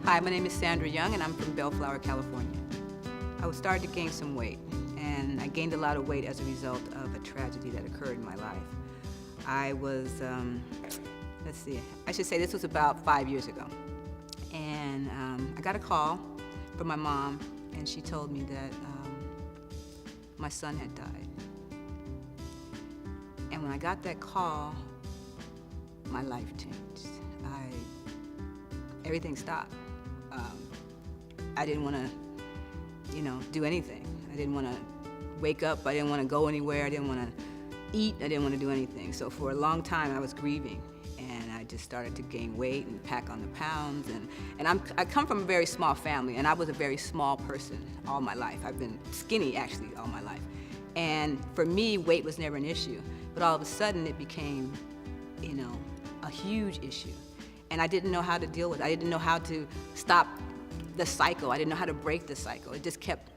Hi, my name is Sandra Young, and I'm from Bellflower, California. I was starting to gain some weight, and I gained a lot of weight as a result of a tragedy that occurred in my life. I was, let's see, I should say this was about 5 years ago. And I got a call from my mom, and she told me that my son had died. And when I got that call, my life changed. Everything stopped. I didn't want to, do anything. I didn't want to wake up. I didn't want to go anywhere. I didn't want to eat. I didn't want to do anything. So for a long time, I was grieving, and I just started to gain weight and pack on the pounds. And I come from a very small family, and I was a very small person all my life. I've been skinny, actually, all my life. And for me, weight was never an issue. But all of a sudden, it became, a huge issue. And I didn't know how to deal with it. I didn't know how to stop the cycle. I didn't know how to break the cycle. It just kept,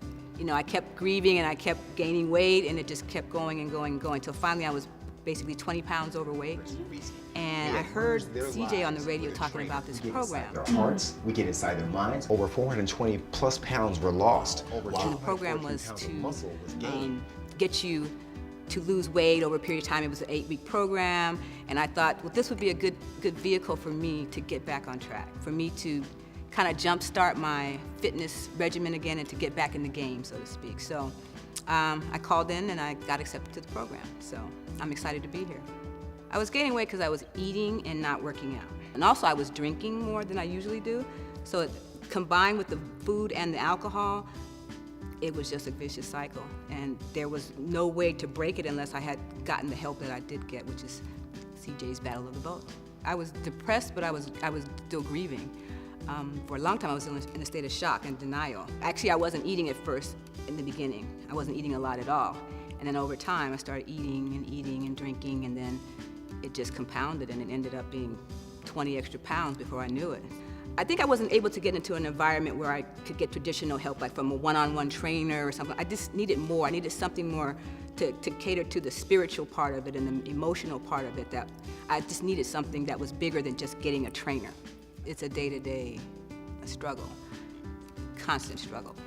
I kept grieving and I kept gaining weight, and it just kept going and going and going until finally I was basically 20 pounds overweight. And I heard CJ on the radio talking about this program. Their hearts, we get inside their minds. Over 420 plus pounds were lost. And the program was to get you to lose weight over a period of time. It was an 8-week program, and I thought, well, this would be a good vehicle for me to get back on track, for me to kind of jumpstart my fitness regimen again and to get back in the game, so to speak. So I called in and I got accepted to the program, so I'm excited to be here. I was gaining weight because I was eating and not working out. And also I was drinking more than I usually do, so it, combined with the food and the alcohol, it was just a vicious cycle, and there was no way to break it unless I had gotten the help that I did get, which is CJ's Battle of the Bulge. I was depressed, but I was still grieving. For a long time, I was in a state of shock and denial. Actually, I wasn't eating at first in the beginning. I wasn't eating a lot at all. And then over time, I started eating and drinking, and then it just compounded, and it ended up being 20 extra pounds before I knew it. I think I wasn't able to get into an environment where I could get traditional help, like from a one-on-one trainer or something. I just needed more. I needed something more to cater to the spiritual part of it and the emotional part of it. That I just needed something that was bigger than just getting a trainer. It's a day-to-day struggle, constant struggle.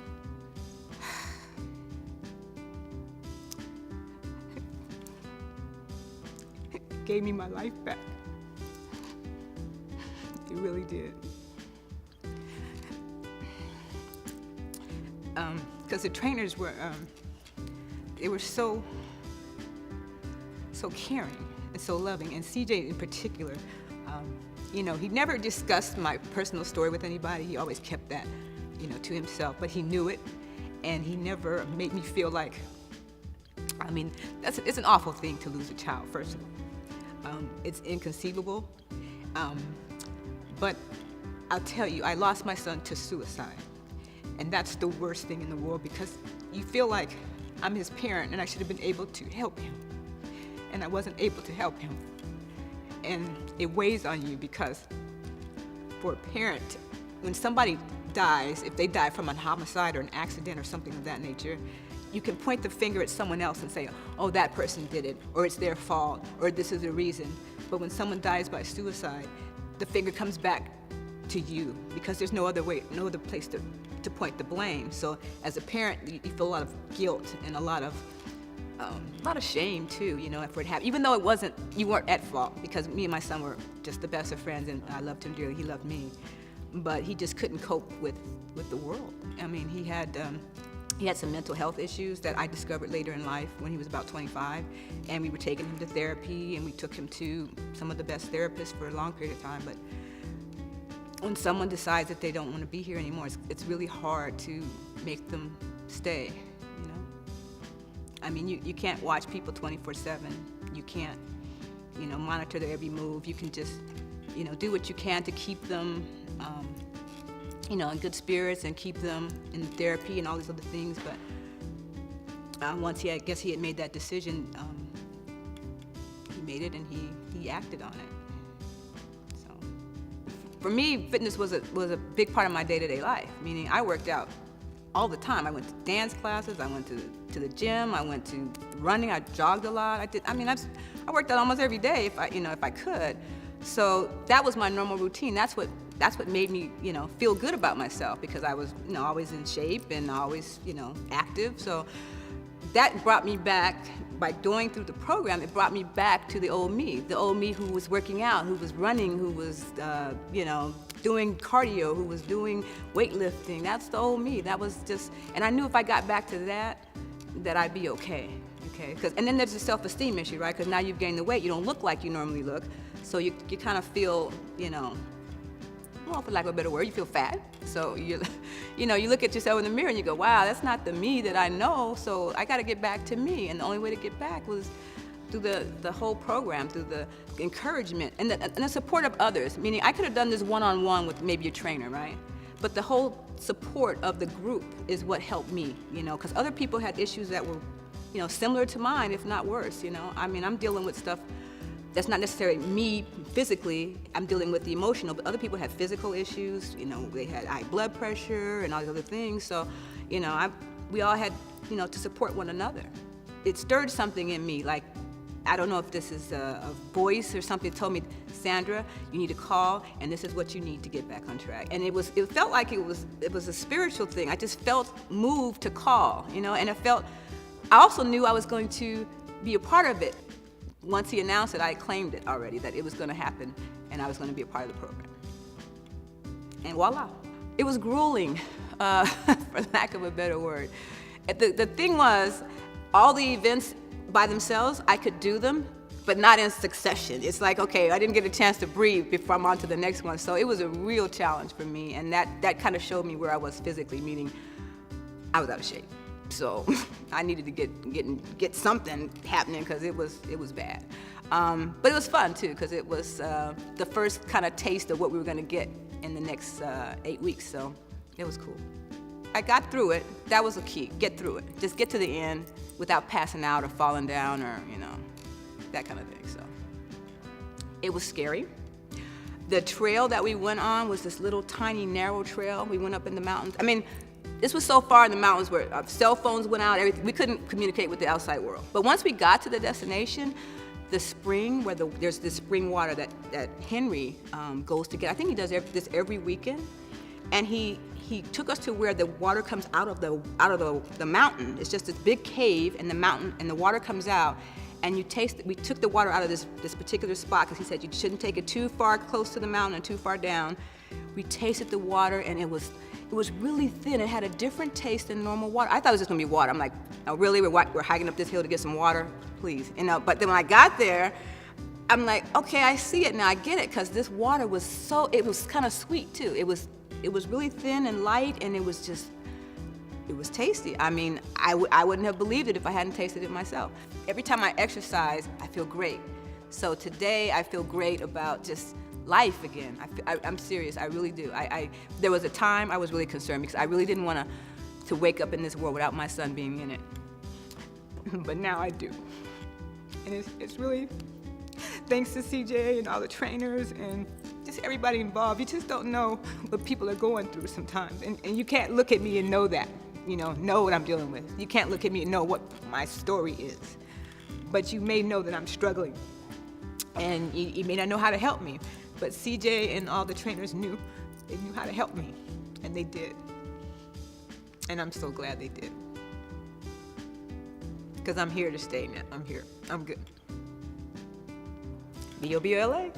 It gave me my life back. It really did. Because the trainers were, they were so caring and so loving, and CJ in particular, he never discussed my personal story with anybody. He always kept that, to himself, but he knew it, and he never made me feel like, it's an awful thing to lose a child, first of all. It's inconceivable, but I'll tell you, I lost my son to suicide. And that's the worst thing in the world, because you feel like I'm his parent and I should have been able to help him. And I wasn't able to help him. And it weighs on you, because for a parent, when somebody dies, if they die from a homicide or an accident or something of that nature, you can point the finger at someone else and say, oh, that person did it, or it's their fault, or this is the reason. But when someone dies by suicide, the finger comes back to you, because there's no other way, no other place to point the blame. So as a parent, you feel a lot of guilt and a lot of shame too, for it happened. Even though you weren't at fault, because me and my son were just the best of friends, and I loved him dearly, he loved me. But he just couldn't cope with the world. He had some mental health issues that I discovered later in life when he was about 25, and we were taking him to therapy, and we took him to some of the best therapists for a long period of time. But when someone decides that they don't want to be here anymore, it's really hard to make them stay, you can't watch people 24/7. You can't, monitor their every move. You can just, do what you can to keep them, in good spirits and keep them in therapy and all these other things. But once he had made that decision, he made it and he acted on it. For me, fitness was a big part of my day-to-day life, meaning I worked out all the time. I went to dance classes, I went to the gym, I went to running, I jogged a lot. I worked out almost every day if I could. So that was my normal routine. That's what made me, feel good about myself, because I was, always in shape and always, active. So that brought me back, by going through the program, it brought me back to the old me who was working out, who was running, who was, doing cardio, who was doing weightlifting. That's the old me. That was just, and I knew if I got back to that I'd be okay. And then there's the self-esteem issue, right? Because now you've gained the weight, you don't look like you normally look, so you kind of feel, well, for lack of a better word, you feel fat. So you look at yourself in the mirror and you go, wow, that's not the me that I know. So I got to get back to me, and the only way to get back was through the whole program, through the encouragement and the support of others. Meaning, I could have done this one-on-one with maybe a trainer, right? But the whole support of the group is what helped me, because other people had issues that were, similar to mine, if not worse. I mean, I'm dealing with stuff that's not necessarily me physically. I'm dealing with the emotional, but other people had physical issues. They had high blood pressure and all these other things. So, we all had, to support one another. It stirred something in me, like, I don't know if this is a voice or something told me, Sandra, you need to call, and this is what you need to get back on track. And it felt like it was a spiritual thing. I just felt moved to call, and I also knew I was going to be a part of it. Once he announced it, I claimed it already, that it was going to happen, and I was going to be a part of the program. And voila. It was grueling, for lack of a better word. The thing was, all the events by themselves, I could do them, but not in succession. It's like, okay, I didn't get a chance to breathe before I'm on to the next one. So it was a real challenge for me, and that kind of showed me where I was physically, meaning I was out of shape. So I needed to get something happening, because it was bad. But it was fun too, because it was the first kind of taste of what we were going to get in the next 8 weeks. So it was cool. I got through it. That was the key. Get through it. Just get to the end without passing out or falling down or that kind of thing. So it was scary. The trail that we went on was this little tiny narrow trail. We went up in the mountains. I mean, this was so far in the mountains where our cell phones went out, everything. We couldn't communicate with the outside world. But once we got to the destination, the spring, where there's this spring water that Henry goes to get. I think he does this every weekend. And he took us to where the water comes out of the mountain. It's just this big cave in the mountain, and the water comes out. And you taste it. We took the water out of this particular spot, because he said you shouldn't take it too far close to the mountain and too far down. We tasted the water, and it was really thin. It had a different taste than normal water. I thought it was just gonna be water. I'm like, oh really? We're hiking up this hill to get some water? Please. But then when I got there, I'm like, okay, I see it now. I get it, because this water was it was kind of sweet too. It was really thin and light, and it was tasty. I mean, I wouldn't have believed it if I hadn't tasted it myself. Every time I exercise, I feel great. So today, I feel great about just life again. I'm serious, I really do. There was a time I was really concerned, because I really didn't want to wake up in this world without my son being in it. But now I do. And it's really thanks to CJ and all the trainers and just everybody involved. You just don't know what people are going through sometimes. And you can't look at me and know that, know what I'm dealing with. You can't look at me and know what my story is. But you may know that I'm struggling. And you may not know how to help me. But CJ and all the trainers knew how to help me. And they did. And I'm so glad they did. Because I'm here to stay now. I'm here. I'm good. BOBLA.